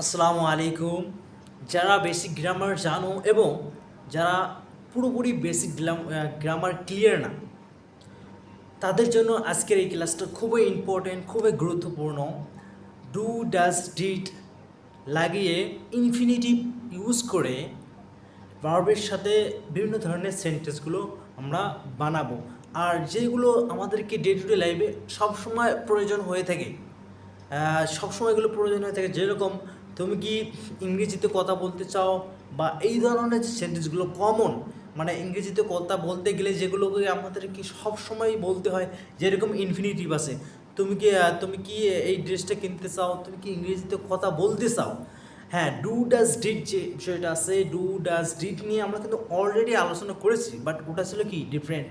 আসসালামু আলাইকুম। যারা বেসিক গ্রামার জানো এবং যারা পুরোপুরি বেসিক গ্রামার ক্লিয়ার না, তাদের জন্য আজকের এই ক্লাসটা খুবই ইম্পর্টেন্ট, খুবই গুরুত্বপূর্ণ। ডু ডাজ ডিড লাগিয়ে ইনফিনিটিভ ইউজ করে ভার্বের সাথে বিভিন্ন ধরনের সেন্টেন্সগুলো আমরা বানাবো, আর যেগুলো আমাদেরকে ডে টু ডে লাইফে সবসময় প্রয়োজন হয়ে থাকে। সবসময় এগুলো প্রয়োজন হয়ে থাকে, যেরকম তুমি কি ইংরেজিতে কথা বলতে চাও, বা এই ধরনের যে সেন্টেন্সগুলো কমন, মানে ইংরেজিতে কথা বলতে গেলে যেগুলোকে আমাদেরকে সবসময় বলতে হয়, যেরকম ইনফিনিটিভ আছে। তুমি কি এই ড্রেসটা কিনতে চাও, তুমি কি ইংরেজিতে কথা বলতে চাও। হ্যাঁ, ডু ডাজ ডিড যে বিষয়টা আছে, ডু ডাজ ডিড নিয়ে আমরা কিন্তু অলরেডি আলোচনা করেছি, বাট ওটা ছিল কি ডিফারেন্ট।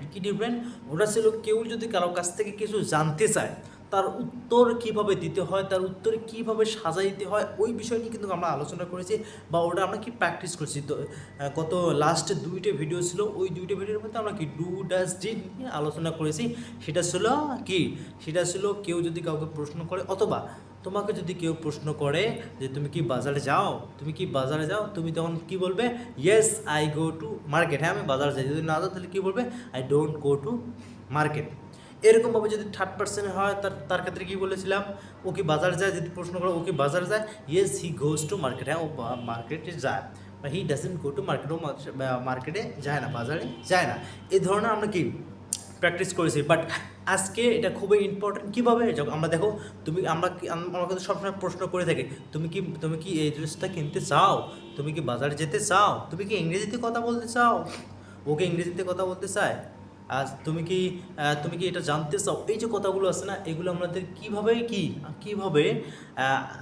ওটা ছিল কেউ যদি কারো কাছ থেকে কিছু জানতে চায়, তার উত্তর কিভাবে দিতে হয়, তার উত্তর কিভাবে সাজাইতে হয়, ওই বিষয় নিয়ে কিন্তু আমরা আলোচনা করেছি, বা ওটা আমরা কি প্র্যাকটিস করছি। তো গত লাস্ট দুইটা ভিডিও ছিল, ওই দুইটা ভিডিওর মধ্যে আমরা কি ডু ডাজ ডিড নিয়ে আলোচনা করেছি। সেটা ছিল কি, সেটা ছিল কেউ যদি কাউকে প্রশ্ন করে, অথবা তোমাকে যদি কেউ প্রশ্ন করে যে তুমি কি বাজারে যাও, তুমি তখন কি বলবে? Yes I go to market. হ্যাঁ, আমি বাজারে যাই। যদি না যাও তাহলে কী বলবে? I don't go to market. এরকমভাবে যদি থার্ড পার্সনে হয়, তার ক্ষেত্রে কী বলেছিলাম? ও কি বাজারে যায়, যদি প্রশ্ন করে ও কি বাজারে যায়, yes he goes to market. হ্যাঁ, ও মার্কেটে যায়, বা he doesn't go to market. ও মার্কেটে যায় না, বাজারে যায় না। এই ধরনের আমরা কি প্র্যাকটিস করেছি। বাট আজকে এটা খুবই ইম্পর্টেন্ট। কীভাবে? যখন আমরা দেখো, আমরা কিন্তু সবসময় প্রশ্ন করে থাকি, তুমি কি এই ড্রেসটা কিনতে চাও, তুমি কি বাজারে যেতে চাও, তুমি কি ইংরেজিতে কথা বলতে চাও। ওকে ইংরেজিতে কথা বলতে চায়। আর তুমি কি এটা জানতে চাও। এই যে কথাগুলো আছে না, এগুলো আমাদের কীভাবে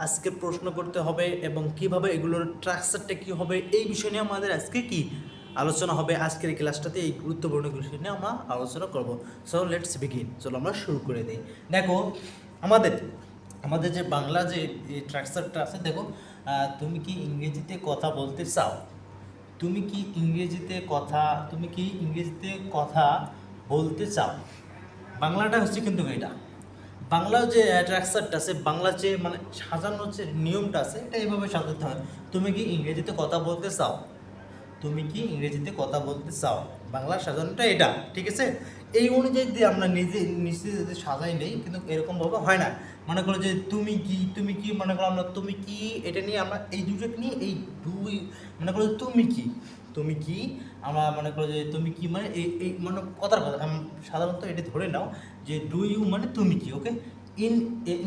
আজকে প্রশ্ন করতে হবে, এবং কিভাবে এগুলোর স্ট্রাকচারটা কী হবে, এই বিষয় নিয়ে আমাদের আজকে কি আলোচনা হবে। আজকের এই ক্লাসটাতে এই গুরুত্বপূর্ণ বিষয় নিয়ে আমরা আলোচনা করব। সো লেটস বিগিন, চলো আমরা শুরু করে দিই। দেখো, আমাদের আমাদের যে বাংলা যে স্ট্রাকচারটা আছে, দেখো, তুমি কি ইংরেজিতে কথা বলতে চাও, তুমি কি ইংরেজিতে কথা বলতে চাও। বাংলাটা হচ্ছে কিন্তু এটা, বাংলা যে স্ট্রাকচারটা আছে, বাংলা যে মানে সাজানোর যে নিয়মটা আছে, এটা এইভাবে সাজাতে হয়। তুমি কি ইংরেজিতে কথা বলতে চাও, তুমি কি ইংরেজিতে কথা বলতে চাও। বাংলার সাজানোটা এটা, ঠিক আছে। এই অনুযায়ী যদি আমরা নিজে যদি সাজাই নেই, কিন্তু এরকমভাবে হয় না। মনে করো যে তুমি কি মনে করো, তুমি কি এটা নিয়ে আমরা এই দুটোকে নিয়ে এই দুই, মনে করো তুমি কি আমরা মনে করো যে তুমি কি মানে এই মানে কথার কথা সাধারণত এটা ধরে নাও যে ডু ইউ মানে তুমি কি, ওকে। ইন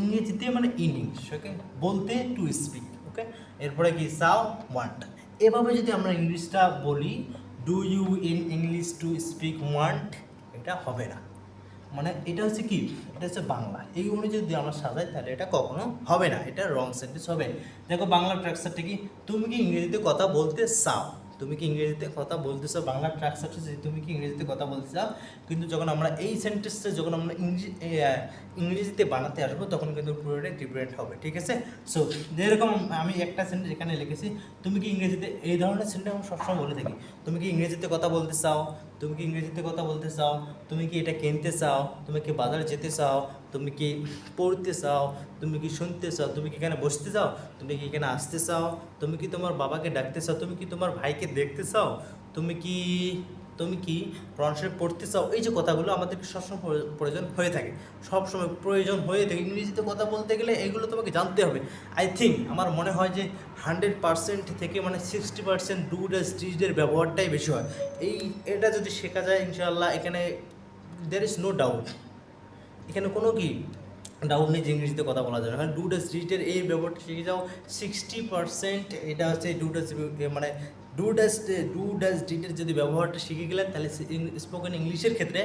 ইংরেজিতে মানে ইন ইংলিশ, ওকে। বলতে টু স্পিক, ওকে। এরপরে কি চাও, ওয়ান্ট। এভাবে যদি আমরা ইংলিশটা বলি, do you in English to speak want, এটা হবে না। মানে এটা হচ্ছে কি, এটা হচ্ছে বাংলা। এই অনুযায়ী যদি আমরা সাজাই, তাহলে এটা কখনো হবে না, এটা রং সেন্টেন্স হবে। দেখো, বাংলার ট্রাকচারটা কি, তুমি কি ইংরেজিতে কথা বলতে চাও, তুমি কি ইংরেজিতে কথা বলতে চাও। বাংলার ট্রাকচারটা হচ্ছে তুমি কি ইংরেজিতে কথা বলতে চাও। কিন্তু যখন আমরা এই সেন্টেন্সটা যখন আমরা ইংরেজিতে বানাতে আসবো, তখন কিন্তু পুরোটাই ডিফারেন্ট হবে, ঠিক আছে। সো যেরকম আমি একটা সেন্টেন্স এখানে লিখেছি, তুমি কি ইংরেজিতে, এই ধরনের সেন্টেন্স আমি সবসময় বলে থাকি। তুমি কি ইংরেজিতে কথা বলতে চাও, তুমি কি ইংরেজিতে কথা বলতে চাও, তুমি কি এটা কিনতে চাও, তুমি কি বাজারে যেতে চাও, তুমি কি পড়তে চাও, তুমি কি শুনতে চাও, তুমি কি এখানে বসতে চাও, তুমি কি এখানে আসতে চাও, তুমি কি তোমার বাবাকে ডাকতে চাও, তুমি কি তোমার ভাইকে দেখতে চাও, তুমি কি তুমি কি কোরআন পড়তে চাও। এই যে কথাগুলো আমাদেরকে সবসময় প্রয়োজন হয়ে থাকে, সবসময় প্রয়োজন হয়ে থাকে। ইংরেজিতে কথা বলতে গেলে এগুলো তোমাকে জানতে হবে। আই থিঙ্ক, আমার মনে হয় যে 100% থেকে মানে 60% ডু ডাজ ডিডের ব্যবহারটাই বেশি হয়। এটা যদি শেখা যায়, ইনশাআল্লাহ এখানে দের ইজ নো ডাউট, এখানে কোনো কি ডাউট নেই যে ইংরেজিতে কথা বলা যাবে। কারণ ডু ডাজ ডিটের এই ব্যবহারটা শিখে যাও 60%। এটা হচ্ছে ডু ডাজ মানে ডু ডাজ ডিটের যদি ব্যবহারটা শিখে গেলেন, তাহলে স্পোকেন ইংলিশের ক্ষেত্রে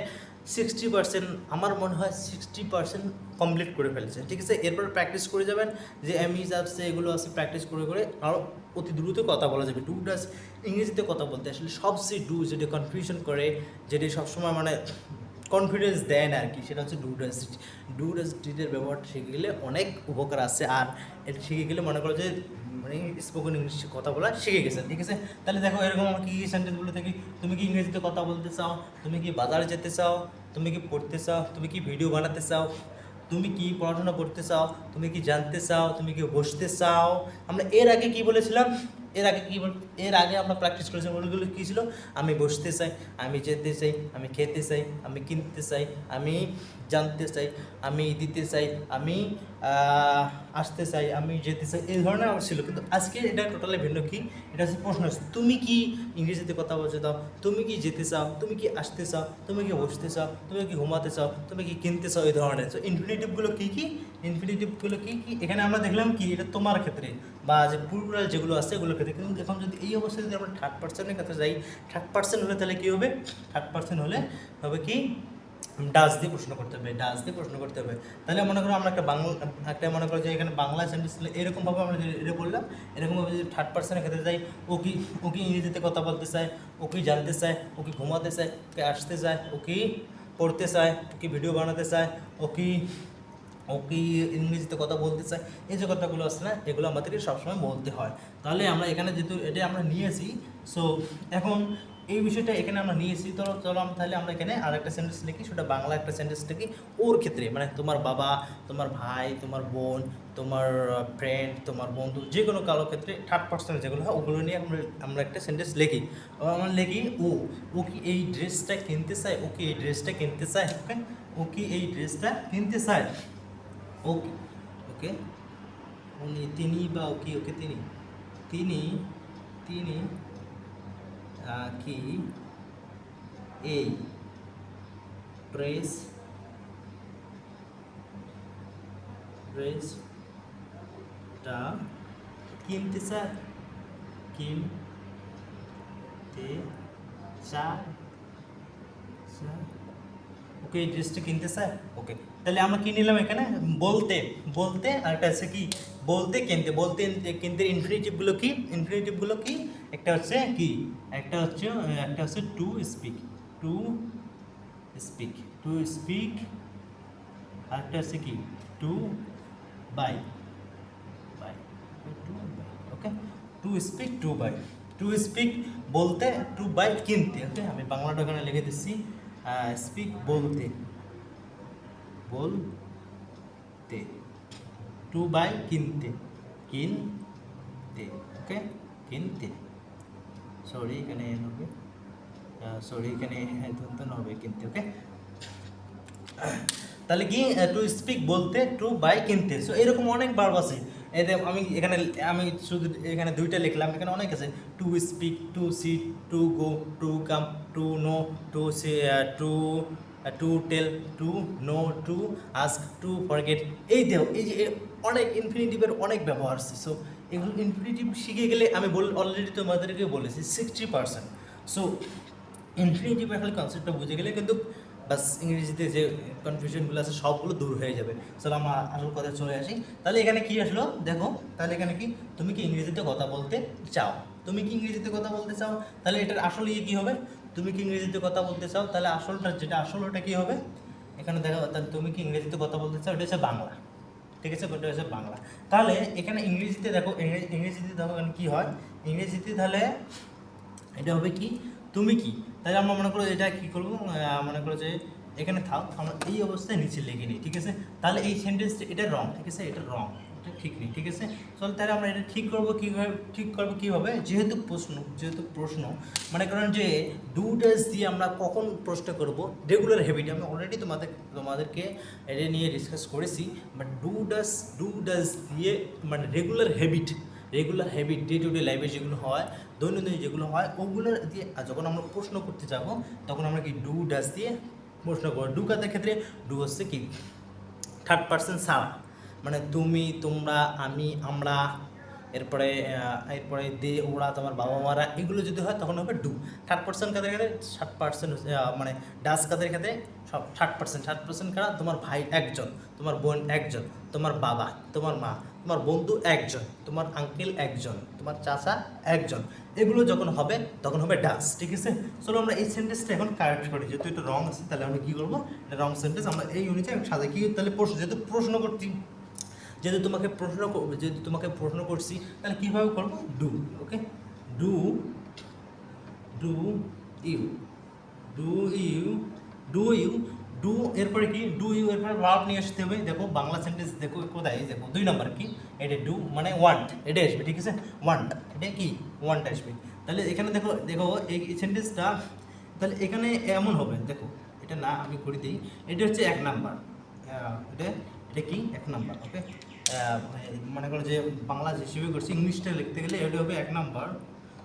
60% আমার মনে হয় 60% কমপ্লিট করে ফেলেছে, ঠিক আছে। এরপর প্র্যাকটিস করে যাবেন, যে এমইজ আছে, এগুলো আছে, প্র্যাকটিস করে করে আরও অতি দ্রুত কথা বলা যাবে। ডু ডাজ ইংরেজিতে কথা বলতে আসলে সবচেয়ে ডু যেটা কনফিউশন করে, যেটি সবসময় মানে কনফিডেন্স দেয় না আর কি, সেটা হচ্ছে ডু ডাজ ডিটের ব্যবহারটা শিখে গেলে অনেক উপকার আছে। আর এটা শিখে গেলে মনে করো যে মানে স্পোকেন ইংলিশে কথা বলা শিখে গেছে, ঠিক আছে। তাহলে দেখো, এরকম আমার কী কী সেন্টেন্সগুলো থেকে, তুমি কি ইংরেজিতে কথা বলতে চাও, তুমি কি বাজারে যেতে চাও, তুমি কি পড়তে চাও, তুমি কি ভিডিও বানাতে চাও, তুমি কি পড়াশোনা করতে চাও, তুমি কি জানতে চাও, তুমি কি বসতে চাও। আমরা এর আগে কি বলেছিলাম, এর আগে আমরা প্র্যাকটিস করেছিলাম, ওগুলো কী ছিল, আমি বসতে চাই, আমি যেতে চাই, আমি খেতে চাই, আমি কিনতে চাই, আমি জানতে চাই, আমি দিতে চাই, আমি আসতে চাই, আমি যেতে চাই, এই ধরনের আমার ছিল। কিন্তু আজকে এটা টোটালি ভিন্ন। কি এটা হচ্ছে প্রশ্ন, তুমি কি ইংরেজিতে কথা বলতে চাও, তুমি কি যেতে চাও, তুমি কি আসতে চাও, তুমি কি বসতে চাও, তুমি কি ঘুমাতে চাও, তুমি কি কিনতে চাও, এই ধরনের। তো ইনফিনিটিভগুলো কী কী, ইনফিনিটিভগুলো কী কী, এখানে আমরা দেখলাম কি এটা তোমার ক্ষেত্রে বা যে প্লুরাল যেগুলো আছে এগুলোর ক্ষেত্রে। কিন্তু এখন যদি এই অবস্থায় যদি আমরা থার্ড পার্সনের কাছে যাই, থার্ড পার্সন হলে তাহলে কী হবে, থার্ড পার্সন হলে হবে কি, ডাস দিয়ে প্রশ্ন করতে হবে, ডাস দিয়ে প্রশ্ন করতে হবে। তাহলে মনে করো আমরা একটা মনে করো যে এখানে বাংলা সেন্টেন্স এরকমভাবে আমরা এটা বললাম, এরকমভাবে যদি থার্ড পার্সনের ক্ষেত্রে যাই, ও কি ইংরেজিতে কথা বলতে চায়, ও কি জানতে চায়, ও কি ঘুমাতে চায়, ওকে আসতে চায়, ও কি পড়তে চায়, ও কি ভিডিও বানাতে চায়, ও কি ইংরেজিতে কথা বলতে চায়, এই যে কথাগুলো আছে না, এগুলো আমাদেরকে সবসময় বলতে হয়। তাহলে আমরা এখানে যেহেতু এটা আমরা নিয়েছি, সো এখন এই বিষয়টা এখানে আমরা নিয়েছি, তো চলো তাহলে আমরা এখানে আর একটা সেন্টেন্স লিখি, সেটা বাংলা একটা সেন্টেন্স লিখি ওর ক্ষেত্রে, মানে তোমার বাবা, তোমার ভাই, তোমার বোন, তোমার ফ্রেন্ড, তোমার বন্ধু, যে কোনো কারোর ক্ষেত্রে থার্ড পার্সন যেগুলো হয় ওগুলো নিয়ে আমরা একটা সেন্টেন্স লিখি। আমরা লিখি ও কি এই ড্রেসটা কিনতে চায়, ও কি এই ড্রেসটা কিনতে চায়, ওকে, ও কি এই ড্রেসটা কিনতে চায়, ওকে, ওকে, তিনি বা ওকে, ওকে, তিনি তিনি তিনি কি এই ড্রেসটা কিনতে চায়, কিনতে চায়, ওকে এই ড্রেসটা কিনতে চায়, ওকে। তাহলে আমরা কি নিলাম এখানে, বলতে, আর একটা আছে কি, বলতে কিনতে ইনফিনিটিভগুলো কি, একটা হচ্ছে কি, একটা হচ্ছে টু স্পিক, আর একটা হচ্ছে কি, to buy, okay, to speak বলতে, টু বাই কিনতে, ওকে। আমি বাংলাটা ওখানে লিখে দিচ্ছি, স্পিক বলতে, টু বাই কিনতে, ওকে, কিনতে, সরি এখানে হবে, এখানে হবে কিনতে, ওকে। তাহলে কি টু স্পিক বলতে, টু বাই কিনতে। সো এরকম অনেক ভার্ব আছে। এতে আমি শুধু এখানে দুইটা লিখলাম, এখানে অনেক আছে, to speak, to sit, to go, to come, to know, to say, to tell, to know, to ask, to forget. এই যে অনেক ইনফিনিটিভের অনেক ব্যবহার আছে। সো এগুলো ইনফিনিটিভ শিখে গেলে আমি অলরেডি তোমাদেরকে বলেছি 60%। সো ইনফিনিটিভ আসলে কনসেপ্টটা বুঝে গেলে কিন্তু বাস ইংরেজিতে যে কনফিউশনগুলো আছে সবগুলো দূর হয়ে যাবে। চলো আমরা আসল কথায় চলে আসি। তাহলে এখানে কি আসলো দেখো, তাহলে এখানে কি, তুমি কি ইংরেজিতে কথা বলতে চাও, তাহলে এটার আসল কী হবে, তুমি কি ইংরেজিতে কথা বলতে চাও, তাহলে আসল ওটা কী হবে, এখানে দেখো, তাহলে তুমি কি ইংরেজিতে কথা বলতে চাও, এটা হচ্ছে বাংলা, ঠিক আছে, ওটা হচ্ছে বাংলা। তাহলে এখানে ইংরেজিতে দেখো, এখানে কী হয়, ইংরেজিতে তাহলে এটা হবে কি, তুমি কি। তাহলে আমরা মনে করো এটা কী করবো, মনে করো যে এখানে থাক, আমরা এই অবস্থায় নিচে লিখে নিই, ঠিক আছে। তাহলে এই সেন্টেন্সটা এটা রং, ঠিক আছে, এটা রং, এটা ঠিক নেই, ঠিক আছে। চল তাহলে আমরা এটা ঠিক করবো কীভাবে, যেহেতু প্রশ্ন মনে করেন যে ডু ডাজ দিয়ে আমরা কখন প্রশ্ন করব, রেগুলার হ্যাবিট, আমি অলরেডি তোমাদেরকে এটা নিয়ে ডিসকাস করেছি। বাট ডু ডাজ দিয়ে মানে regular habit day to day লাইফে যেগুলো হয়, দৈনন্দিন যেগুলো হয়, ওগুলো দিয়ে যখন আমরা প্রশ্ন করতে যাব তখন আমরা কি ডু ডাজ দিয়ে প্রশ্ন করবো। ডু কাদের ক্ষেত্রে, ডু হচ্ছে কি থার্ড পার্সন ছাড়া, মানে তুমি, তোমরা, আমি, আমরা, এরপরে দে, ওরা, তোমার বাবা মারা, এগুলো যদি হয় তখন হবে ডু। থার্ড পার্সন কাদের ক্ষেত্রে, মানে ডাস কাদের ক্ষেত্রে, সব থার্ড পার্সন কারা, তোমার ভাই একজন, তোমার বোন একজন, তোমার বাবা, তোমার মা, তোমার বন্ধু একজন, তোমার আঙ্কেল একজন, তোমার চাচা একজন, এগুলো যখন হবে তখন হবে ডাস, ঠিক আছে। চলো আমরা এই সেন্টেন্সটা এখন কারেক্ট করি, যেহেতু এটা রং আছে তাহলে আমরা কী করবো, এটা রং সেন্টেন্স আমরা এই অনুযায়ী সাথে কি, তাহলে যেহেতু তোমাকে প্রশ্ন করছি তাহলে কীভাবে করবো, do, okay, do you do এরপরে কি ডু ইউ এরপরে ভার্ব নিয়ে আসতে হবে। দেখো বাংলা সেন্টেন্স দেখো কোথায়, দেখো 2 নাম্বার কি এটা ডু মানে ওয়ান্ট, এটা আসবে ঠিক আছে, ওয়ান্ট এটা কি ওয়ান্ট আসবে। তাহলে এখানে দেখো দেখো এই সেন্টেন্সটা তাহলে এখানে এমন হবে, দেখো এটা না আমি করে দিই, এটা হচ্ছে 1 নাম্বার, এটা এটা কি 1 নাম্বার, ওকে। মনে করো যে বাংলা হিসেবে করছি, ইংলিশটা লিখতে গেলে এটা হবে 1 নাম্বার,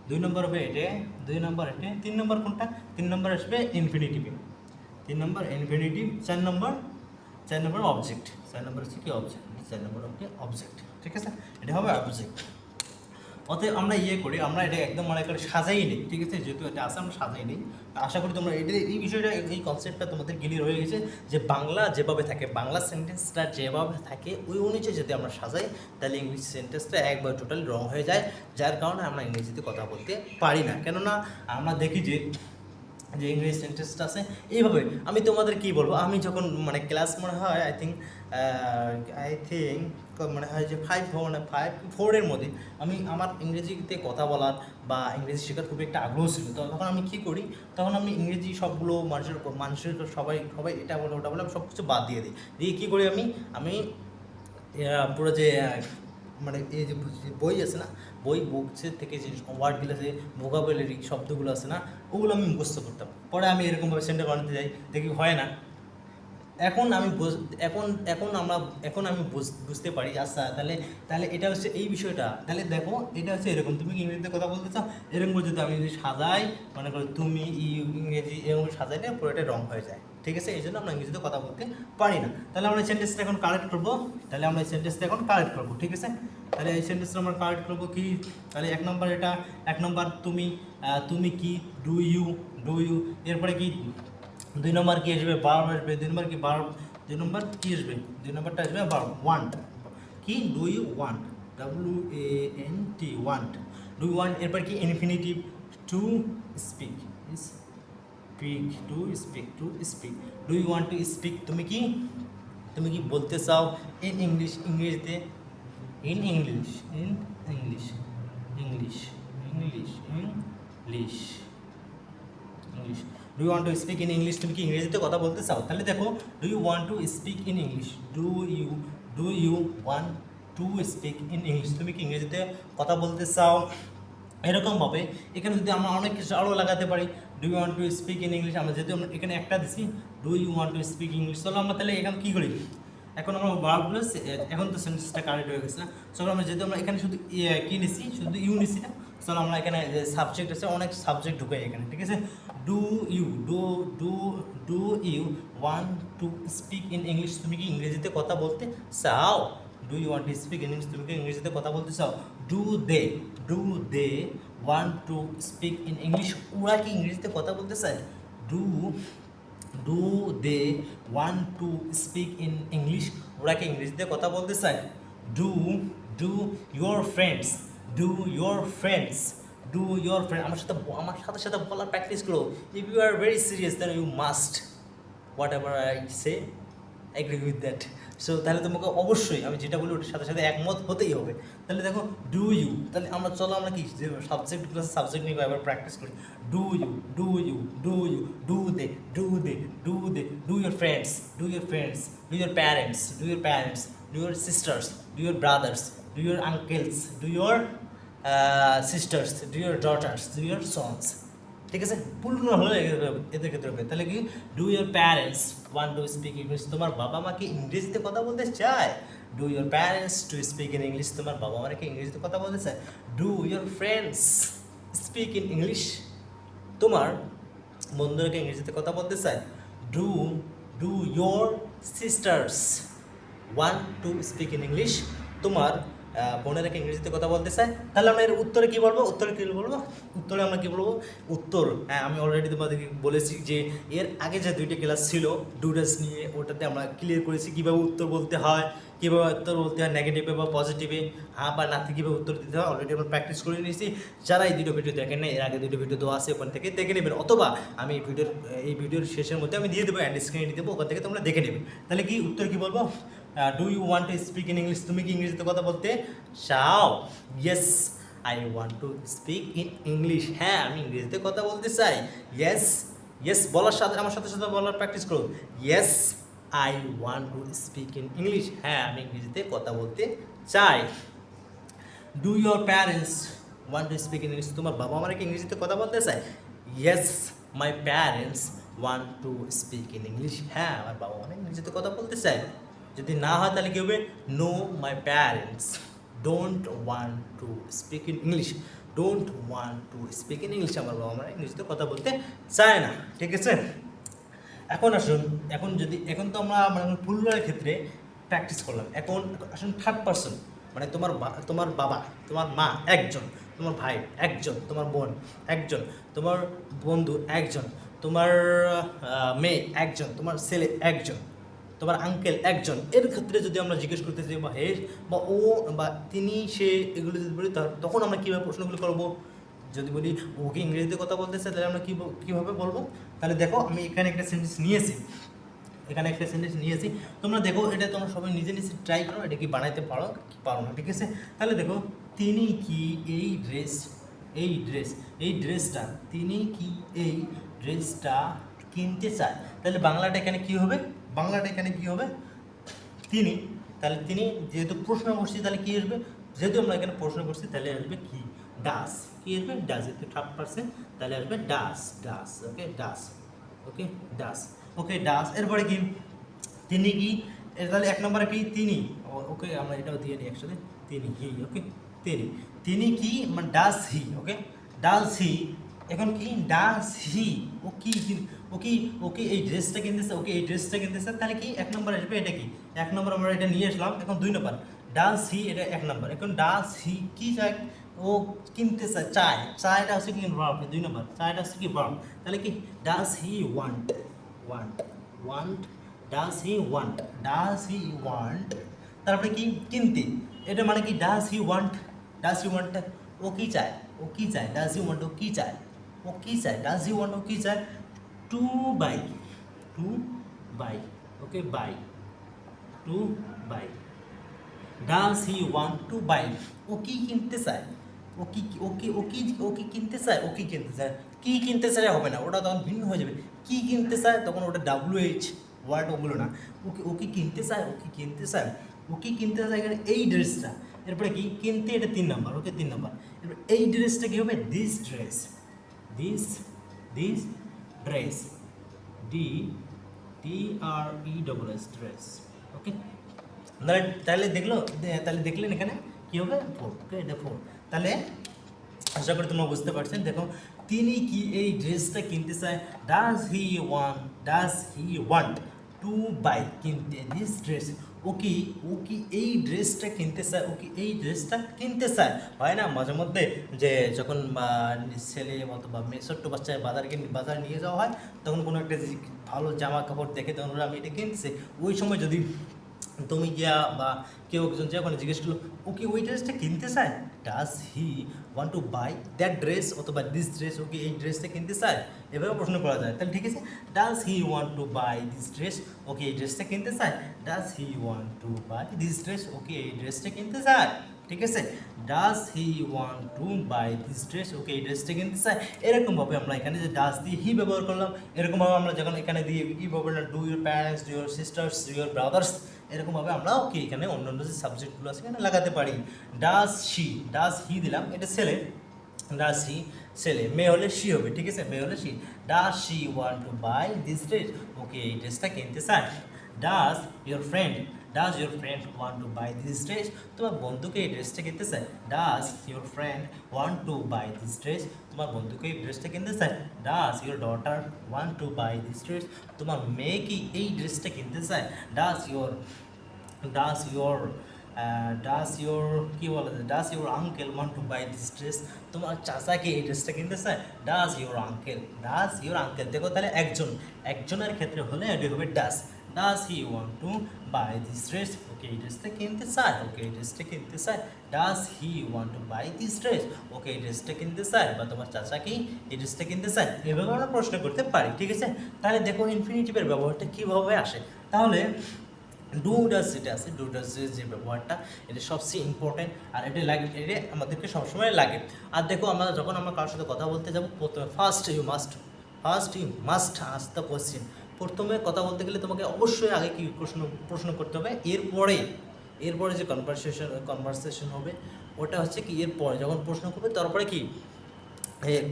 2 নম্বর হবে এটা, 2 নম্বর এটা, 3 নম্বর কোনটা, 3 নম্বর আসবে ইনফিনিটিভে, 3 নম্বর ইনফিনিটিভ, 4 নম্বর অবজেক্ট, 4 নম্বর হচ্ছে কি অবজেক্ট, 4 নম্বর হচ্ছে অবজেক্ট, ঠিক আছে, এটা হবে অবজেক্ট। অতএব আমরা করি, আমরা এটা একদম মনে করে সাজাই নিই, ঠিক আছে, যেহেতু এটা আছে আমরা সাজাই নিই। আশা করি তোমরা এটা এই বিষয়টা এই কনসেপ্টটা তোমাদের ক্লিয়ার হয়ে গেছে যে বাংলা যেভাবে থাকে, বাংলা সেন্টেন্সটা যেভাবে থাকে ওই অনুযায়ী যদি আমরা সাজাই তাহলে ইংলিশ সেন্টেন্সটা একবার টোটালি রং হয়ে যায়, যার কারণে আমরা ইংরেজিতে কথা বলতে পারি না। কেননা আমরা দেখি যে ইংলিশ সেন্টেন্সটা আছে এইভাবে। আমি তোমাদের কি বলবো, আমি যখন মানে ক্লাস মনে হয় আই থিঙ্ক মনে হয় যে 5-4 এর মধ্যে আমি আমার ইংরেজিতে কথা বলার বা ইংরেজি শেখার খুব একটা আগ্রহ ছিল। তো তখন আমি কী করি, তখন আমি ইংরেজি সবগুলো মানুষের সবাই এটা বলে ওটা বলে আমি সব কিছু বাদ দিয়ে দিই, দিয়ে কী করি আমি পুরো যে মানে এই যে বই আছে না, বুকসের থেকে যে ওয়ার্ডগুলো আছে, ভোকাবুলারি শব্দগুলো আছে না, ওগুলো আমি মুখস্থ করতাম। পরে আমি এরকমভাবে সেন্টেন্স বানাতে যাই, দেখি হয় না। এখন আমি এখন আমি বুঝতে পারি, আচ্ছা তাহলে এটা হচ্ছে এই বিষয়টা। তাহলে দেখো এটা হচ্ছে এরকম, তুমি কি ইংরেজিতে কথা বলতে চাও, এরকম করে যদি আমি যদি সাজাই, মনে করো তুমি ইংরেজি এরকম সাজাইলে পুরোটা রং হয়ে যায়, ঠিক আছে, এই জন্য আমরা ইংরেজিতে কথা বলতে পারি না। তাহলে আমরা এই সেন্টেন্সটা এখন কারেক্ট করবো, ঠিক আছে। তাহলে এই সেন্টেন্সটা আমরা কারেক্ট করবো কি, তাহলে 1 নম্বর এটা, 1 নম্বর তুমি কি, ডু ইউ, এরপরে কি 2 নম্বর কি আসবে, ভার্ব আসবে, 2 নম্বর কি ভার্ব, 2 নম্বর কি আসবে, 2 নম্বরটা আসবে ভার্ব, ওয়ান্ট কি, do you want, WANT want, do you want, এরপর কি infinitive, to speak, do you want to speak, তুমি কি বলতে চাও, ইন ইংলিশ, ইংরেজিতে, in English, do you want to speak in English, তুমি কি ইংরেজিতে কথা বলতে চাও। তাহলে দেখো do you want to speak in English, do you want to speak in English, তুমি কি ইংরেজিতে কথা বলতে চাও। এরকমভাবে এখানে যদি আমরা অনেক কিছু আরও লাগাতে পারি, do you want to speak in English, আমরা যেহেতু আমরা এখানে একটা দিছি, do you want to speak English, চলো আমরা তাহলে এখানে কী করি, এখন আমরা ভার্বগুলো, এখন তো সেন্টেন্সটা কারেক্ট হয়ে গেছে না, চলো আমরা যেহেতু আমরা এখানে শুধু কি নিছি, শুধু ইউ নিছি না, চলো আমরা এখানে যে সাবজেক্ট আছে অনেক সাবজেক্ট ঢুকাই এখানে, ঠিক আছে। Do you want to speak in English, তুমি কি ইংরেজিতে কথা বলতে চাও, do you want to speak in English, তুমি কি ইংরেজিতে কথা বলতে চাও। Do they want to speak in English, ওরা কি ইংরেজিতে কথা বলতে চায়। Do they want to speak in English, ওরা কি ইংরেজিতে কথা বলতে চায়। ডু ইউর ফ্রেন্ডস, আমার সাথে বলার প্র্যাকটিস করো। If you are very serious then you must whatever I say agree with that. So তাহলে তোমাকে অবশ্যই আমি যেটা বলি ওটার সাথে একমত হতেই হবে। তাহলে দেখো ডু ইউ, তাহলে আমরা কি যে সাবজেক্টগুলো আছে সাবজেক্ট নিয়ে এবার প্র্যাকটিস করি। Do you, do they, do your friends, do your parents, do your sisters, do your brothers, do your uncles, do your sisters, do your daughters, do your sons, ঠিক আছে। পূর্ণ হলে এদের ক্ষেত্রে হবে। তাহলে কি do your parents want to speak English, তোমার বাবা মাকে ইংরেজিতে কথা বলতে চায়। Do your parents to speak in English, তোমার বাবা মাকে ইংরেজিতে কথা বলতে চায়। Do your friends speak in English, তোমার বন্ধুরাকে ইংরেজিতে কথা বলতে চায়। Do your sisters want to speak in English, তোমার বোনেরাকে ইংরেজিতে কথা বলতে চায়। তাহলে আমরা এর উত্তরে কী বলবো, উত্তরে আমরা কী বলবো, হ্যাঁ আমি অলরেডি তোমাদেরকে বলেছি যে এর আগে যে 2টা ক্লাস ছিল ডুডাস নিয়ে, ওটাতে আমরা ক্লিয়ার করেছি কীভাবে উত্তর বলতে হয়, নেগেটিভে বা পজিটিভে, হ্যাঁ বা নাতে কীভাবে উত্তর দিতে হয়, অলরেডি আমরা প্র্যাকটিস করে নিয়েছি। যারা এই 2টো ভিডিও দেখেন না, এর আগে 2টো ভিডিও দেওয়া আছে, ওখান থেকে দেখে নেবেন, অথবা আমি এই ভিডিওর শেষের মধ্যে আমি দিয়ে দেবো, অ্যান্ড স্ক্রিনে দিয়ে দেবো, ওখান থেকে তোমরা দেখে নেবে। তাহলে কি উত্তর কী বলবো, do you want to speak in English, তুমি কি ইংরেজিতে কথা বলতে চাও। Yes I want to speak in English, হ্যাঁ আমি ইংরেজিতে কথা বলতে চাই। ইয়েস ইয়েস বলার সাথে আমার সাথে সাথে বলার প্র্যাকটিস করো। Yes I want to speak in English, হ্যাঁ আমি ইংরেজিতে কথা বলতে চাই। Do your parents want to speak in English, তোমার বাবা মারা কি ইংরেজিতে কথা বলতে চায়? Yes my parents want to speak in English, হ্যাঁ আমার বাবা মারা ইংরেজিতে কথা বলতে চায়। যদি না হয় তাহলে কী হবে? No my parents don't want to speak in English, don't want to speak in English, আমার বাবা মারা ইংরেজিতে কথা বলতে চায় না। ঠিক আছে, এখন আসুন, এখন তো আমরা মানে প্লুরালের ক্ষেত্রে প্র্যাকটিস করলাম। এখন আসুন থার্ড পারসন, মানে তোমার বাবা, তোমার মা একজন, তোমার ভাই একজন, তোমার বোন একজন, তোমার বন্ধু একজন, তোমার মেয়ে একজন, তোমার ছেলে একজন, তোমার আঙ্কেল একজন। এর ক্ষেত্রে যদি আমরা জিজ্ঞেস করতে চাই বা হে বা ও বা তিনি সে এগুলো যদি বলি, তখন আমরা কীভাবে প্রশ্নগুলো করবো? যদি বলি ওকে ইংরেজিতে কথা বলতে চাই, তাহলে আমরা কীভাবে বলবো? তাহলে দেখো আমি এখানে একটা সেন্টেন্স নিয়েছি, তোমরা দেখো এটা তোমরা সবাই নিজে নিজে ট্রাই করো, এটা কি বানাইতে পারো কি পারো না। ঠিক আছে, তাহলে দেখো তিনি কি এই ড্রেসটা তিনি কি এই ড্রেসটা কিনতে চায়, তাহলে বাংলাটা এখানে কি হবে? তিনি, তাহলে তিনি যেহেতু প্রশ্ন করছি তাহলে কি আসবে? যেহেতু আমরা এখানে প্রশ্ন করছি তাহলে আসবে কি? ডাস। কি আসবে? ডাস। যেহেতু থার্ড পারসন তাহলে আসবে ডাস। ওকে ডাস, ডাস। এরপরে কি? তিনি কি? তাহলে এক নম্বরে কি? তিনি। ওকে আমরা এটাও দিয়ে নিই একসাথে, তিনি হি। ওকে তিনি কি মানে ডাস হি। ওকে ডাস হি। এখন কি? ডাস হি। ও কি ওকে এই ড্রেসটা কিনতেছে, তাহলে কি এক নম্বর আসবে? এটা কি এক নম্বর? আমরা এটা নিয়ে আসলাম। এখন দুই নম্বর ডাস হি, এটা এক নম্বর। এখন ডাস হি কি চায়? ও কিনতে চায়টা হচ্ছে কি ভার্ব, দুই নম্বর চায়টা হচ্ছে কি ভার্ব। তাহলে কি? ডাস he want does he want, তারপরে কি? কিনতে। এটা মানে কি? ডাস হি ওয়ান্ট ও কি চায়? ডাস হি ওয়ান্ট ও কি চায়? ডাস হি ওয়ান্ট ও কি চায়? To buy. Okay to buy. Does he want to buy, ও কি কিনতে চায়? কি কিনতে চায় হবে না, ওটা তখন ভিন্ন হয়ে যাবে। কি কিনতে চায় তখন ওটা WH ওয়ার্ড, ওগুলো না। ও কি কিনতে চায় এখানে এই ড্রেসটা। এরপরে কি? কিনতে, এটা 3 নাম্বার। ওকে 3 নাম্বার। এরপর এই ড্রেসটা কি হবে? This dress dress. ওকে তাহলে দেখলেন এখানে কি হবে? 4। ওকে এটা 4। তাহলে আশা করি তোমরা বুঝতে পারছেন। দেখো তিনি কি এই ড্রেসটা কিনতে চায়? Does he want to buy, কিনতে, দিস ড্রেস। ও কি এই ড্রেসটা কিনতে চায়? হয় না মাঝে মধ্যে যে যখন ছেলে অথবা মেয়ে ছোট্ট বাচ্চায় বাজার নিয়ে যাওয়া হয়, তখন কোনো একটা ভালো জামা কাপড় দেখে তখন ওরা আমি এটা কিনছে। ওই সময় যদি তুমি গিয়া বা কেউ একজন যে ওখানে জিজ্ঞেস করলো ও কি ওই ড্রেসটা কিনতে চায়? Does he want to buy that dress অথবা দিস ড্রেস, ও কি এই ড্রেসটা কিনতে চায়? এভাবে প্রশ্ন করা যায়। তাহলে ঠিক আছে, does he want to buy this dress, ওকে এই ড্রেসটা কিনতে চায়? Does he want to buy this dress, ওকে এই ড্রেসটা কিনতে চায়? ঠিক আছে, does he want to buy this dress, ওকে এই ড্রেসটা কিনতে চায়? এরকমভাবে আমরা এখানে যে ডাজ দিয়ে হি ব্যবহার করলাম, এরকমভাবে আমরা যখন এখানে দিয়ে ই ব্যবহার করলাম, do your parents, do your sisters, do your brothers, এরকমভাবে আমরা ওকে এখানে অন্যান্য যে সাবজেক্টগুলো আছে এখানে লাগাতে পারি। ডাজ হি দিলাম, এটা ছেলে, মেয়ে হলে শি হবে। ঠিক আছে, মেয়ে হলে she. Does she want to buy this dress, ওকে এই ড্রেসটা কিনতে চায়? Does your friend want to buy this dress, তোমার বন্ধুকে এই ড্রেসটা কিনতে চায়? Does your friend want to buy this dress, তোমার বন্ধুকে এই ড্রেসটা কিনতে চায়? Does your daughter want to buy this dress, তোমার মেয়ে কি এই ড্রেসটা কিনতে চায়? Does your uncle want to buy this dress, তোমার চাচাকে এই ড্রেসটা কিনতে চায়? Does your uncle. দেখো তাহলে একজনের ক্ষেত্রে হলে এটি হবে does he want to buy this dress, ওকে এই ড্রেসটা কিনতে চায়? Does he want to buy this dress, ওকে এই ড্রেসটা কিনতে চায়? বা তোমার চাচা কি এই ড্রেসটা কিনতে চায়? এভাবে আমরা প্রশ্ন করতে পারি। ঠিক আছে, তাহলে দেখো ইনফিনিটিভের ব্যবহারটা কীভাবে আসে। তাহলে ডু ডাজ যেটা আছে, যে ব্যবহারটা, এটা সবচেয়ে ইম্পর্টেন্ট, আর এটা আমাদেরকে সবসময় লাগে। আর দেখো আমরা যখন কারোর সাথে কথা বলতে যাবো, প্রথমে first first you must ask the question. প্রথমে কথা বলতে গেলে তোমাকে অবশ্যই আগে কি প্রশ্ন করতে হবে, এরপরে যে কনভারসেশন হবে ওটা হচ্ছে কি এরপরে যখন প্রশ্ন করবে তারপরে কি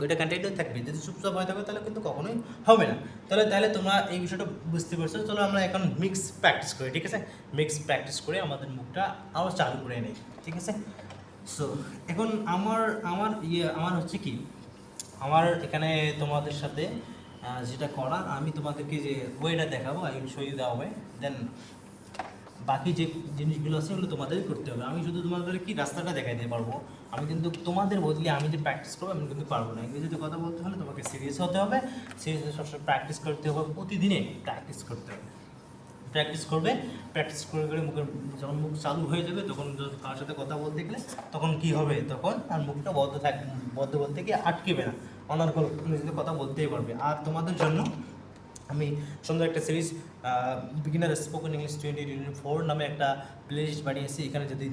এটা কন্টিনিউ থাকবে। যদি চুপচাপ হয়ে থাকবে তাহলে কিন্তু কখনোই হবে না। তাহলে তোমরা এই বিষয়টা বুঝতে পারছো। চলো আমরা এখন মিক্স প্র্যাকটিস করি, ঠিক আছে? মিক্স প্র্যাকটিস করে আমাদের মুখটা আরও চালু করে নেই, ঠিক আছে? সো এখন আমার হচ্ছে কি আমার এখানে তোমাদের সাথে যেটা করার, আমি তোমাদেরকে যে ওয়েটা দেখাবো, I will show you the way, then বাকি যে জিনিসগুলো আছে ওগুলো তোমাদের করতে হবে। আমি শুধু তোমাদের কি রাস্তাটা দেখাই দিতে পারবো, আমি কিন্তু তোমাদের বদলে আমি যে প্র্যাকটিস করবো আমি কিন্তু পারবো না। ইংরেজিতে কথা বলতে হলে তোমাকে সিরিয়াস হতে হবে, সিরিয়াসলি সবসময় প্র্যাকটিস করতে হবে, প্রতিদিনে প্র্যাকটিস করতে হবে। প্র্যাকটিস করে মুখের যখন মুখ চালু হয়ে যাবে তখন কার সাথে কথা বলতে গেলে তখন কি হবে, তখন আর মুখটা বদ্ধ বলতে গিয়ে আটকেবে না, অনার্গল নিজেদের কথা বলতেই পারবে। আর তোমাদের জন্য আমি সুন্দর একটা সিরিজ বিগিনার স্পোকেন ইংলিশ 2024 নামে একটা প্লেলিস্ট বানিয়েছি। এখানে যদি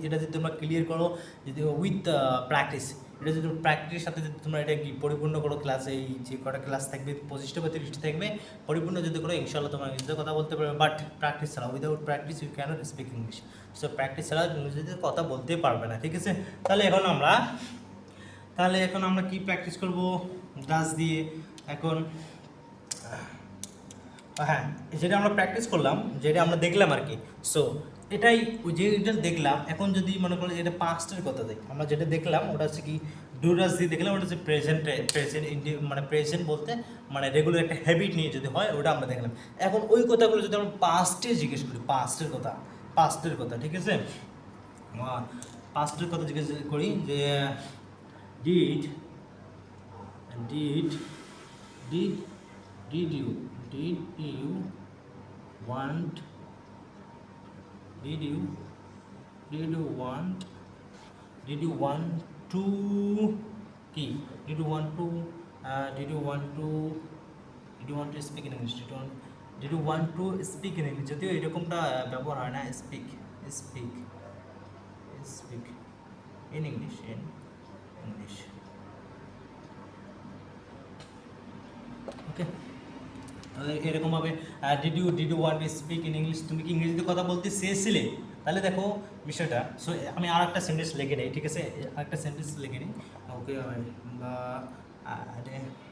এটা যদি তোমরা ক্লিয়ার করো, যদি উইথ প্র্যাকটিস, এটা যদি প্র্যাকটিসের সাথে যদি তোমরা এটা কি পরিপূর্ণ করো, ক্লাসে এই যে কটা ক্লাস থাকবে 25টা বা 30টা থাকবে, পরিপূর্ণ যদি করো ইনশাআল্লাহ তোমরা ইংরেজিতে কথা বলতে পারবে। বাট প্র্যাকটিস ছাড়া, without practice you cannot speak English. So practice ছাড়া ইংরেজিতে কথা বলতে পারবে না, ঠিক আছে? তাহলে এখন আমরা কি প্র্যাকটিস করব? ডাস দিয়ে। এখন হ্যাঁ, যেটা আমরা প্র্যাকটিস করলাম, যেটা আমরা দেখলাম আর কি। সো এটাই যেটা দেখলাম, এখন যদি মনে করো এটা পাস্টের কথা দেখ, আমরা যেটা দেখলাম ওটা হচ্ছে কি ডুরাস দিয়ে দেখলাম, ওটা হচ্ছে প্রেজেন্ট মানে প্রেজেন্ট বলতে মানে রেগুলার একটা হ্যাবিট নিয়ে যদি হয় ওটা আমরা দেখলাম। এখন ওই কথাগুলো যদি আমরা পাস্টে জিজ্ঞেস করি, পাস্টের কথা, ঠিক আছে? পাস্টের কথা জিজ্ঞেস করি যে ডিড you want to কি did you want to speak in English, did you want to speak in English, যদিও এরকমটা ব্যবহার হয় না, speak in English, ওকে? এরকমভাবে did you want to speak in English, তুমি কি ইংরেজিতে কথা বলতে চেয়েছিলে? তাহলে দেখো বিষয়টা। সো আমি আর একটা সেন্টেন্স লিখে নিই, ঠিক আছে? আরেকটা সেন্টেন্স লিখে নিই, ওকে? বা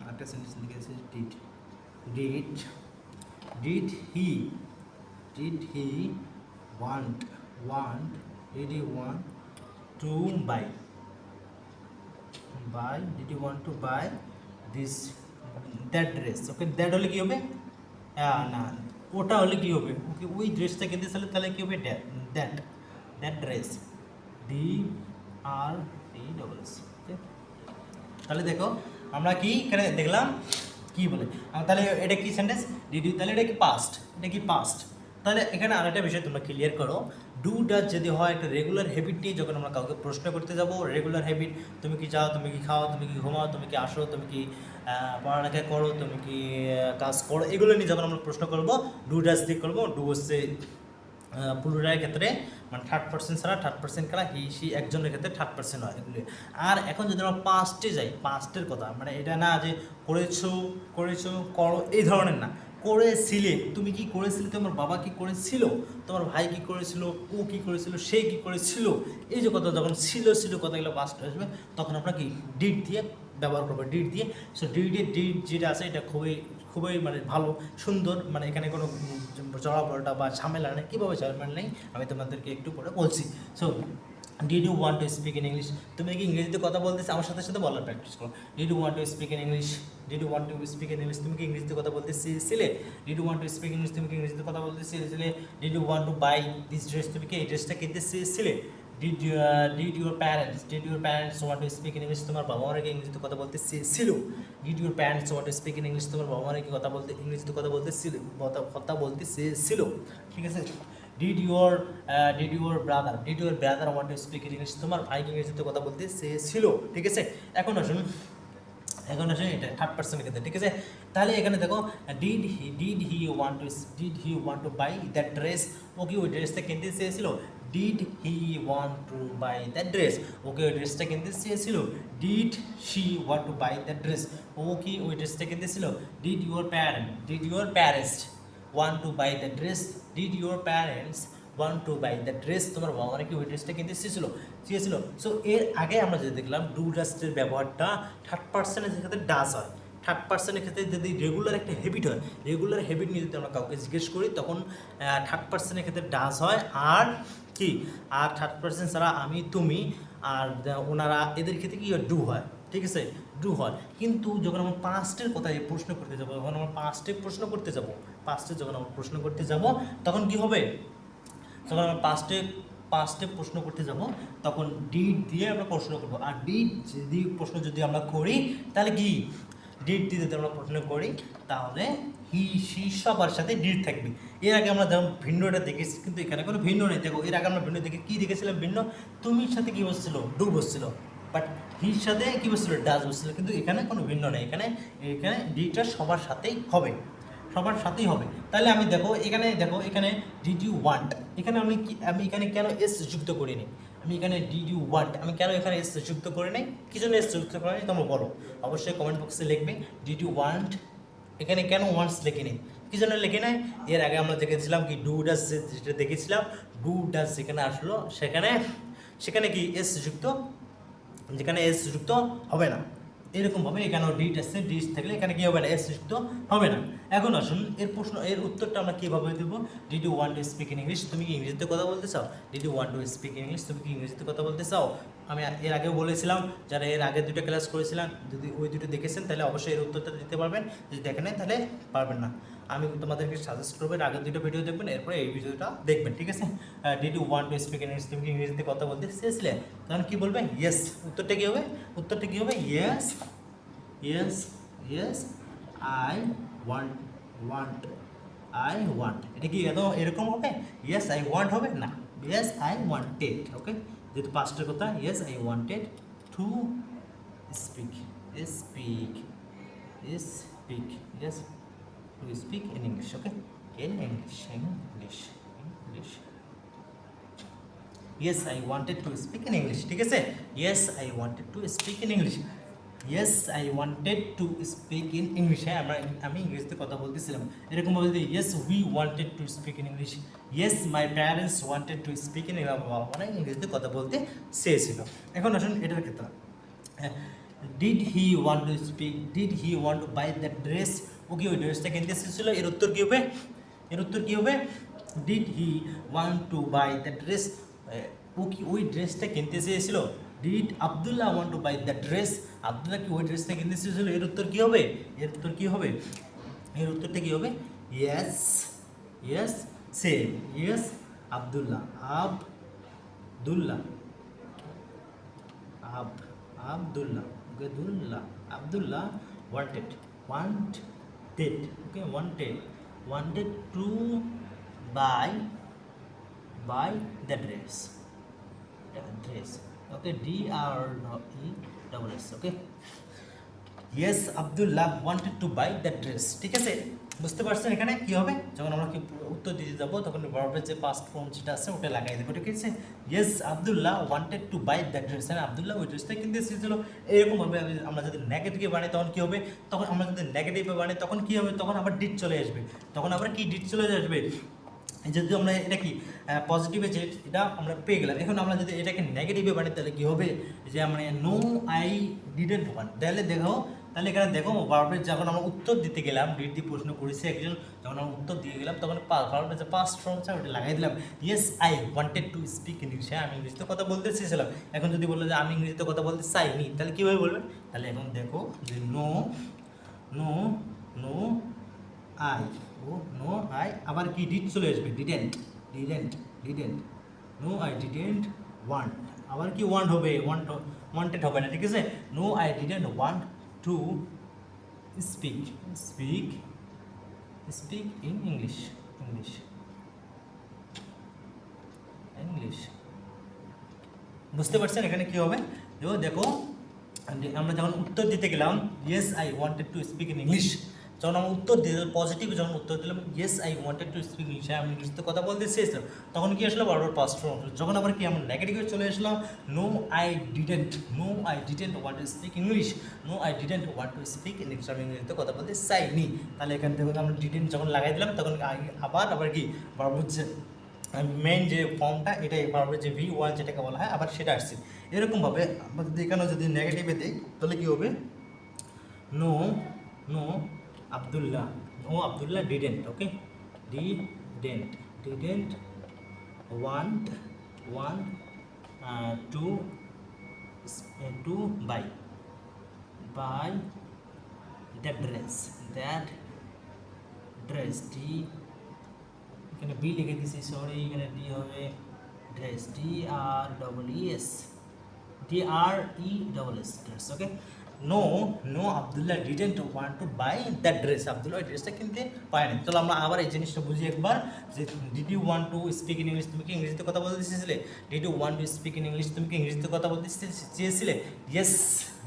আরেকটা সেন্টেন্স লিখেছি, did he want to buy did you want to buy that dress. Okay, that হলে কী হবে? না, ওটা হলে কী হবে? ওকে, ওই ড্রেসটা কিনতে চাইলে তাহলে কী হবে? That dress, DRESS। ওকে, তাহলে দেখো আমরা কি এখানে দেখলাম কি বলে, তাহলে এটা কি সেন্টেন্স? তাহলে এটা কি পাস্ট। তাহলে এখানে আরেকটা বিষয় তোমরা ক্লিয়ার করো, ডু ডাজ যদি হয় একটা রেগুলার হ্যাবিট নিয়ে যখন আমরা কাউকে প্রশ্ন করতে যাব, রেগুলার হ্যাবিট, তুমি কি চাও, তুমি কি খাও, তুমি কি ঘুমাও, তুমি কি আসো, তুমি কি পড়ালেখা করো, তুমি কি কাজ করো, এগুলো নিয়ে যখন আমরা প্রশ্ন করবো ডু ডাজ দিয়ে করবো। ডু হচ্ছে পুরুষের ক্ষেত্রে মানে 3rd ছাড়া 3rd কারা সি একজনের ক্ষেত্রে 3rd হয় এগুলি। আর এখন যদি আমরা পাস্টে যাই, পাস্টের কথা মানে এটা না যে করেছো করো এই ধরনের না, করেছিলে, তুমি কি করেছিলে, তোমার বাবা কি করেছিল, তোমার ভাই কি করেছিল, ও কি করেছিল, সে কি করেছিল, এই যে কথা যখন ছিল কথাগুলো পাস্ট আসবে তখন আমরা কি ডিড দিয়ে ব্যবহার করবো, ডিড দিয়ে। সো ডিড যেটা আছে এটা খুবই মানে ভালো, সুন্দর, মানে এখানে কোনো চড়াপড়াটা বা ঝামেলা নেই। কীভাবে ঝামেলা নেই আমি তোমাদেরকে একটু পরে বলছি। So did you want to speak in English, তুমি কি ইংরেজিতে কথা বলতেছো, আমার সাথে বলার প্র্যাকটিস করো। Did you want to speak in English, তুমি কি ইংরেজিতে কথা বলতে চেয়েছিলে? Did you want to speak English, তুমি কি ইংরেজিতে কথা বলতে চেয়েছিলে? Did you want to buy this dress, তুমি কি এই ড্রেসটা কিনতে চেয়েছিলে? Did your parents want to speak in English, তোমার বাবা মারা কি ইংরেজিতে কথা বলতে চেয়েছিল? Did your parents want to speak in English, তোমার বাবা মারা কি ইংরেজিতে কথা বলতে চেয়েছিল, ঠিক আছে? Did your brother want to speak in English, তোমার ভাই কি ইংরেজিতে কথা বলতে চেয়েছিল, ঠিক আছে? এখন আসুন এটা 3rd ক্ষেত্রে, ঠিক আছে? তাহলে এখানে দেখো did he want to buy that dress, ও কি ওই ড্রেসটা কিনতে চেয়েছিল? Did he want to buy that dress, ওকে ওই ড্রেসটা কিনতে চেয়েছিল। Did she want to buy that dress, ও কি ওই ড্রেসটা কিনতেছিল। Did your parents want to buy the dress, did your parents want to buy the dress, তোমার বাবা মারা কি ওই ড্রেসটা কিনতে চেয়েছিল। সো এর আগে আমরা যদি দেখলাম ডু ডাস্টের ব্যবহারটা থার্ড পার্সনের ক্ষেত্রে ডাস হয়। থার্ড পার্সনের ক্ষেত্রে যদি রেগুলার একটা হ্যাবিট হয়, রেগুলার হ্যাবিট নিয়ে যদি আমরা কাউকে জিজ্ঞেস করি তখন থার্ড পার্সনের ক্ষেত্রে ডাস হয়। আর কি, আর থার্ড পার্সন ছাড়া আমি তুমি আর ওনারা এদের ক্ষেত্রে কি ডু হয়, ঠিক আছে, ডু হয়। কিন্তু যখন আমরা পাস্টের কথা প্রশ্ন করতে যাবো, যখন আমরা পাস্টে প্রশ্ন করতে যাব, পাস্টে যখন আমরা প্রশ্ন করতে যাব তখন কি হবে, যখন আমরা পাস্টে প্রশ্ন করতে যাব তখন ডিড দিয়ে আমরা প্রশ্ন করব। আর ডিড যদি প্রশ্ন যদি আমরা করি তাহলে কি, ডিড দিয়ে যদি আমরা প্রশ্ন করি তাহলে হি সি সবার সাথে ডিড থাকবে। এর আগে আমরা যেমন ভিন্নটা দেখেছি, কিন্তু এখানে কোনো ভিন্ন নেই। দেখো এর আগে আমরা ভিন্ন দেখে কী দেখেছিলাম, ভিন্ন তুমির সাথে কী বসছিল, ডু বসছিল, বাট হির সাথে কী বসছিল, ডাজ বসছিল। কিন্তু এখানে কোনো ভিন্ন নেই, এখানে ডিডটা সবার সাথেই হবে, সবার সাথেই হবে। তাহলে আমি দেখো এখানে ডিড ইউ ওয়ান্ট, এখানে আমি এখানে কেন এস যুক্ত করিনি, আমি এখানে ডিড ইউ ওয়ান্ট আমি কেন এখানে এস যুক্ত করে নেই, কি জন্য এস যুক্ত করে নেই তোমরা বলো, অবশ্যই কমেন্ট বক্সে লিখবে। ডিড ইউ ওয়ান্ট এখানে কেন ওয়ান্টস লিখে নেই, কী জন্য লিখে নেয়, এর আগে আমরা দেখেছিলাম কি ডু ডাস, যেটা দেখেছিলাম ডু ডাস যেখানে আসলো সেখানে কি এস যুক্ত, যেখানে এস যুক্ত হবে না। এরকমভাবে এখানেও ডিট আসছে, ডিট থাকলে এখানে কী হবে না, এস যুক্ত হবে না। এখন আসুন এর উত্তরটা আমরা কীভাবে দেবো। Did you want to speak in English, তুমি কি ইংরেজিতে কথা বলতে চাও, did you want to speak in English, তুমি কি ইংরেজিতে কথা বলতে চাও। আমি এর আগেও বলেছিলাম, যারা এর আগে দুটো ক্লাস করেছিলাম যদি ওই দুটো দেখেছেন তাহলে অবশ্যই এর উত্তরটা দিতে পারবেন, যদি দেখেন নাই তাহলে পারবেন না। আমি তোমাদেরকে সাজেস্ট করবো আগের দুটো ভিডিও দেখবেন, এরপরে এই ভিডিওটা দেখবেন, ঠিক আছে। Did you want to speak in English, তুমি কি ইংরেজিতে কথা বলতে চেয়েছিলে, তখন কী বলবে, ইয়েস। উত্তরটা কী হবে, ইয়েস, ইয়েস আই ওয়ান্ট এটা কি এরকম হবে, ইয়েস আই ওয়ান্ট হবে না, ইয়েস আই ওয়ান্টেড, ওকে, যেহেতু পাস্টের কথা, yes I wanted to speak yes two speak in English, okay, in English yes I wanted to speak in English, ঠিক আছে, yes I wanted to speak in English, yes I wanted to speak in English. হ্যাঁ আমি ইংরেজিতে কথা বলতেছিলাম, এরকম বলতে yes we wanted to speak in English, yes my parents wanted to speak in English, মানে ইংরেজিতে কথা বলতে চেয়েছিল। এখন আসুন এটার ক্ষেত্রে, did he want to buy that dress, ও কি ওই ড্রেসটা কিনতে চেয়েছিল, এর উত্তর কী হবে, did he want to buy that dress, ও কি ওই ড্রেসটা কিনতে চেয়েছিল। Did Abdullah want to buy the dress, Abdullah কি ওই ড্রেসটা কিনতে চেয়েছিল, এর উত্তর কী হবে, এর উত্তরটা কী হবে, yes same, yes Abdullah wanted to buy the dress, okay, DRESS, okay, yes Abdullah wanted to buy that dress, ঠিক আছে, বুঝতে পারছেন এখানে কি হবে, যখন আমরা কি উত্তর দিতে যাব তখন ভার্বের যে পাস্ট ফর্ম যেটা আছে ওটা লাগাই দেবো, ঠিক আছে, yes Abdullah wanted to buy that dress, হ্যাঁ আব্দুল্লাহ ওই ড্রেসটা কিনতে চেয়েছিল। এরকমভাবে আমরা যদি নেগেটিভে বানাই তখন কী হবে, তখন কী হবে, তখন আবার ডিট চলে আসবে, যদি আমরা এটা কি পজিটিভে যে এটা আমরা পেয়ে গেলাম, এখন আমরা যদি এটাকে নেগেটিভে বানাই তাহলে কী হবে, যে আমরা নো আই ডিডেন্ট ওয়ান্ট, তাহলে এখানে দেখো ভার্বের যখন আমরা উত্তর দিতে গেলাম, ডিড দিয়ে প্রশ্ন করেছি একজন, যখন আমরা উত্তর দিয়ে গেলাম তখন ভার্বের যে পাস্ট ফর্ম আছে ওটা লাগাই দিলাম, yes I wanted to speak English, হ্যাঁ আমি ইংরেজিতে কথা বলতে চেয়েছিলাম। এখন যদি বললো যে আমি ইংরেজিতে কথা বলতে চাইনি, তাহলে কীভাবে বলবেন, তাহলে এখন দেখো যে নো আই আবার কি ডিড চলে আসবে, didn't, no I didn't want, আবার কি ওয়ান্ট হবে, ওয়ান্টেড হবে না, ঠিক আছে, no I didn't want to speak in English, বুঝতে পারছেন এখানে কি হবে, দেখো আমরা যখন উত্তর দিতে গেলাম yes I wanted to speak in English, যখন আমরা উত্তর দিয়ে দিলাম পজিটিভ, যখন উত্তর দিলাম yes I wanted to speak English, আমি ইংলিশতে কথা বলতে চেয়েছিলাম, তখন কি আসলো বারবার পাস্ট ফর্ম। যখন আবার কি আমরা নেগেটিভে চলে আসলাম, no I didn't want to speak English, no I didn't want to speak English, আমি ইংলিশতে কথা বলতে চাইনি। তাহলে এখান থেকে আমরা ডিডেন্ট যখন লাগাই দিলাম তখন আবার কি বারবার হচ্ছে মেইন যে ফর্মটা এটা বারবার যে V1 যেটাকে বলা হয় আবার সেটা আসছে। এরকমভাবে আমাদের এখানে যদি নেগেটিভে দিই তাহলে কী হবে, no no Abdullah didn't, okay, didn't want to buy that dress D, এখানে বি লিখে দিছি, সরি এখানে ডি হবে, dress DRESS dress, okay. No Abdullah didn't want to buy that dress, Abdullah ওই ড্রেসটা কিনতে পায়নি। চলো আমরা আবার এই জিনিসটা বুঝি একবার, যে did you want to speak in English, তুমি কি ইংরেজিতে কথা বলতে চেয়েছিলে? Did you want to speak in English, তুমি কি ইংরেজিতে কথা বলতে চেয়েছিলে?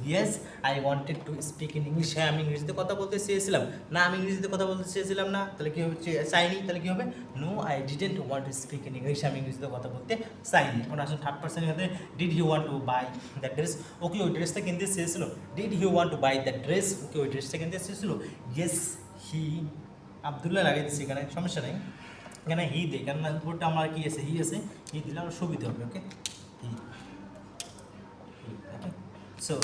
Yes I wanted to speak in English, হ্যাঁ আমি ইংরেজিতে কথা বলতে চেয়েছিলাম। না আমি ইংরেজিতে কথা বলতে চেয়েছিলাম না, তাহলে কী হবে, চাইনি, তাহলে কী হবে, no I didn't want to speak in English, আমি ইংরেজিতে কথা বলতে চাইনি। এখন আসলে থার্ড পার্সনের ক্ষেত্রে did you want to buy that dress, ওকে ওই ড্রেসটা কিনতে চেয়েছিল। Did you want to buy that dress, ওকে ওই ড্রেসটা কিনতে চেয়েছিল। ইয়েস হি, আবদুল্লাহ লাগাই দিচ্ছি এখানে, সমস্যা নেই, এখানে হি দিই, কারণ উপরটা আমার কি আছে, হি আছে, হি দিলে আমার সুবিধা হবে, okay. He, so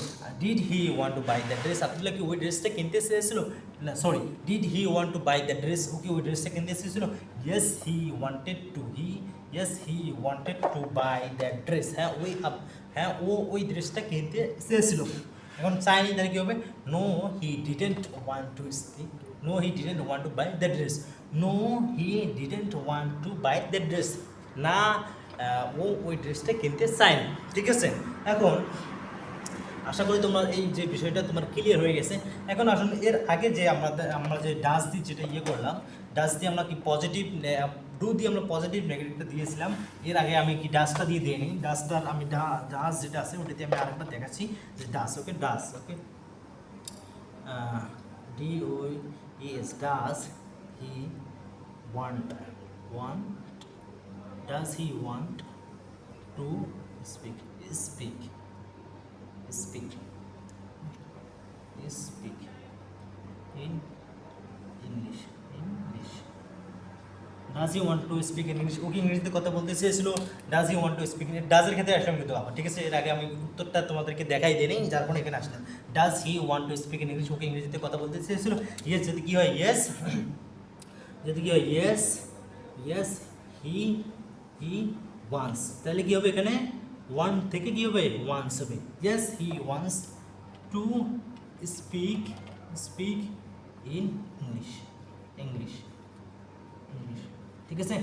did he want to buy the dress, Abdullah কি ওই ড্রেসটা কিনতে চেয়েছিল? না sorry, did he want to buy the dress, ওকে ওই ড্রেসটা কিনতে চেয়েছিল। Yes he wanted to buy that dress, হ্যাঁ ও ওই ড্রেসটা কিনতে চেয়েছিল। এখন চাইনি, তাহলে কী হবে, no he didn't want to buy that dress, না ও ওই ড্রেসটা কিনতে চায়নি, ঠিক আছে। এখন আশা করি তোমার এই যে বিষয়টা তোমার ক্লিয়ার হয়ে গেছে। এখন আসুন এর আগে যে আমরা যে ডাস দিয়ে যেটা করলাম, ডাস দিয়ে আমরা কি পজিটিভ ডু দিয়ে আমরা পজিটিভ নেগেটিভটা দিয়েছিলাম, এর আগে আমি কি ডাসটা দিয়ে দিইনি, ডাসটার আমি ডাস যেটা আছে ওটাতে আমি আরেকবার দেখাচ্ছি যে ডাস, ওকে, DOES, does he want to speak in English. Does he want to speak in English? ওকে ইংরেজিতে কথা বলতে চেয়েছিল। Does he want to speak in, ডাজের ক্ষেত্রে আসলাম কিন্তু আবার, ঠিক আছে, এর আগে আমি উত্তরটা তোমাদেরকে দেখাই দিই নেই, যার কারণে এখানে আসলাম। Does he want to speak in English? ওকে ইংরেজিতে কথা বলতে চেয়েছিল। ইয়েস যদি কি হয়, ইয়েস he wants, তাহলে কি হবে এখানে, ওয়ান থেকে কি হবে, ওয়ান্স হবে। Yes he wants to speak in English, ঠিক আছে।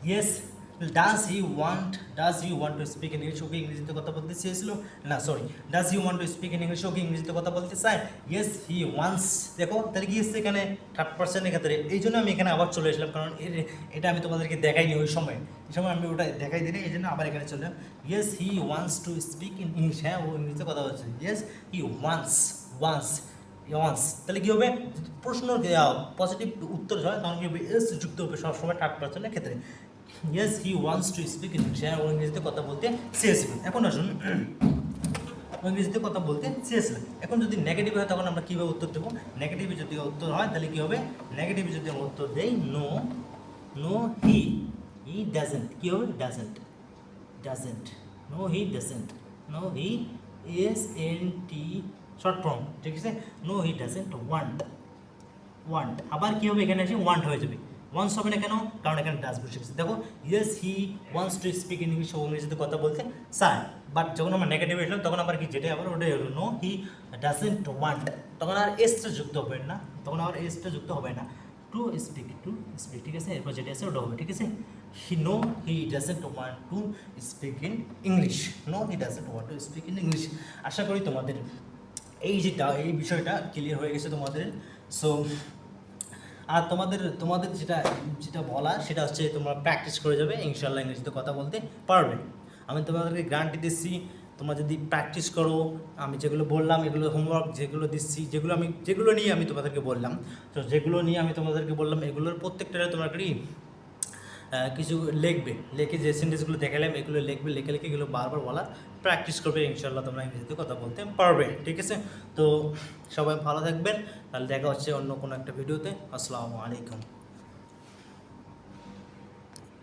Yes does he want to speak in English, ওকে ইংরেজিতে কথা বলতে চেয়েছিল। না sorry, does he want to speak in English, ওকে ইংরেজিতে কথা বলতে চায়। ইয়েস হি ওয়ান্টস, দেখো তাহলে কি এসছে এখানে থার্ড পার্সনের ক্ষেত্রে, এই জন্য আমি এখানে আবার চলে আসলাম, কারণ এটা আমি তোমাদেরকে দেখাইনি ওই সময়, এই সময় আমি ওটা দেখাই দিই, এই জন্য আবার এখানে চলে এলাম। Yes he wants to speak in English, হ্যাঁ ও ইংলিশে কথা বলছে। ইয়েস হি ওয়ান্টস, তাহলে কী হবে, প্রশ্ন পজিটিভ উত্তর হয় তখন কী হবে, এস যুক্ত হবে সবসময় থার্ড পার্সনের ক্ষেত্রে। Yes he wants to speak English, হ্যাঁ ও ইংরেজিতে কথা বলতে চেয়েছিলেন। এখন আসুন ও ইংরেজিতে কথা বলতে চেয়েছিলেন, এখন যদি নেগেটিভ হয় তখন আমরা কীভাবে উত্তর দেবো, নেগেটিভে যদি উত্তর হয় তাহলে কী হবে, নেগেটিভে যদি আমরা উত্তর দেই নো হি ডাজেন্ট, কী হবে, doesn't, no he SNT short form, ঠিক আছে, নো হি ডাজেন্ট ওয়ান্ট, আবার কী হবে, এখানে এসে ওয়ান্ট হয়ে যাবে, ওয়ান্টস হবে না কেন, কারণ এখানে ডাজ বসে গেছে। দেখো yes he wants to speak in English, ও ইংরেজিতে কথা বলতে চায়, বাট যখন আমরা নেগেটিভ এসলাম তখন আবার কি যেটাই আবার ওটাই হলো, নো হি ডাজেন্ট ওয়ান্ট, তখন আর এসটা যুক্ত হবে না, টু স্পিক, ঠিক আছে, এরপর যেটা আছে ওটা হবে, ঠিক আছে। He doesn't want to speak in English, আশা করি তোমাদের এই বিষয়টা ক্লিয়ার হয়ে গেছে তোমাদের। সো আর তোমাদের যেটা বলা সেটা হচ্ছে তোমরা প্র্যাকটিস করে যাবে, ইনশাআল্লাহ ইংরেজিতে কথা বলতে পারবে। আমি তোমাদেরকে গ্যারান্টি দিচ্ছি তোমরা যদি প্র্যাকটিস করো, আমি যেগুলো বললাম এগুলো হোমওয়ার্ক যেগুলো দিচ্ছি, যেগুলো নিয়ে আমি তোমাদেরকে বললাম, তো যেগুলো নিয়ে আমি তোমাদেরকে বললাম এগুলোর প্রত্যেকটারে তোমরা কি কিছু লিখবে, লিখে যে সেন্টেন্সগুলো দেখালাম এগুলো লিখবে, লিখে লিখে এগুলো বারবার বলা প্র্যাকটিস করবে, ইনশাল্লাহ তোমরা ইংরেজিতে কথা বলতে পারবে। ঠিক আছে, তো সবাই ভালো থাকবেন, তাহলে দেখা হচ্ছে অন্য কোনো একটা ভিডিওতে। আসসালামু আলাইকুম।